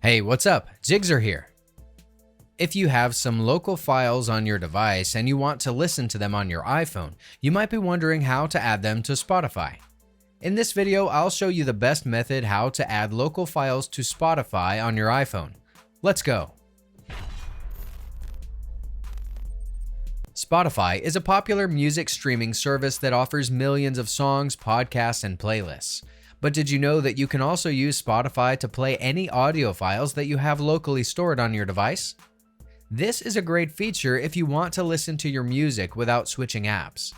Hey, what's up? Jigzer here. If you have some local files on your device and you want to listen to them on your iPhone, you might be wondering how to add them to Spotify. In this video, I'll show you the best method how to add local files to Spotify on your iPhone. Let's go. Spotify is a popular music streaming service that offers millions of songs, podcasts, and playlists. But did you know that you can also use Spotify to play any audio files that you have locally stored on your device? This is a great feature if you want to listen to your music without switching apps.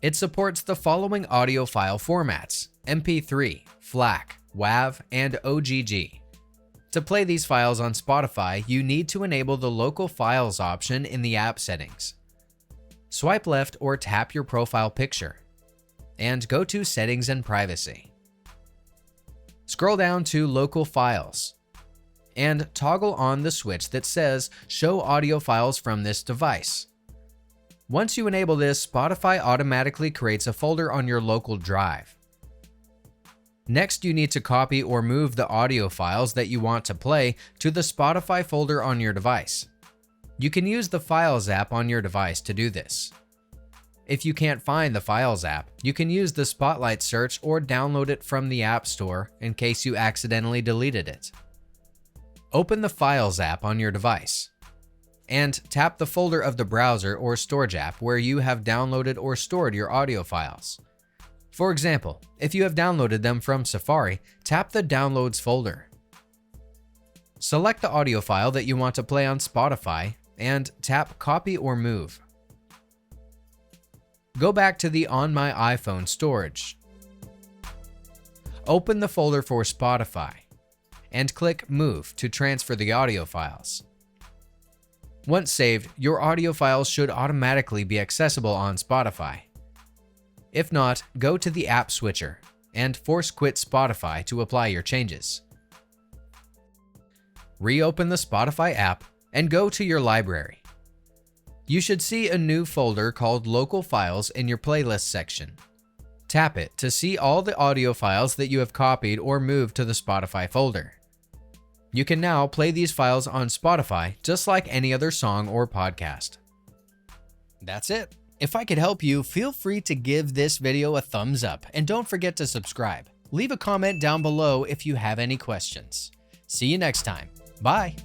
It supports the following audio file formats: MP3, FLAC, WAV, and OGG. To play these files on Spotify, you need to enable the Local Files option in the app settings. Swipe left or tap your profile picture, and go to Settings and Privacy. Scroll down to Local Files, and toggle on the switch that says Show Audio Files from this device. Once you enable this, Spotify automatically creates a folder on your local drive. Next, you need to copy or move the audio files that you want to play to the Spotify folder on your device. You can use the Files app on your device to do this. If you can't find the Files app, you can use the Spotlight search or download it from the App Store in case you accidentally deleted it. Open the Files app on your device and tap the folder of the browser or storage app where you have downloaded or stored your audio files. For example, if you have downloaded them from Safari, tap the Downloads folder. Select the audio file that you want to play on Spotify and tap Copy or Move. Go back to the On My iPhone storage. Open the folder for Spotify and click Move to transfer the audio files. Once saved, your audio files should automatically be accessible on Spotify. If not, go to the App Switcher and force quit Spotify to apply your changes. Reopen the Spotify app and go to your library. You should see a new folder called Local Files in your playlist section. Tap it to see all the audio files that you have copied or moved to the Spotify folder. You can now play these files on Spotify just like any other song or podcast. That's it. If I could help you, feel free to give this video a thumbs up and don't forget to subscribe. Leave a comment down below if you have any questions. See you next time. Bye.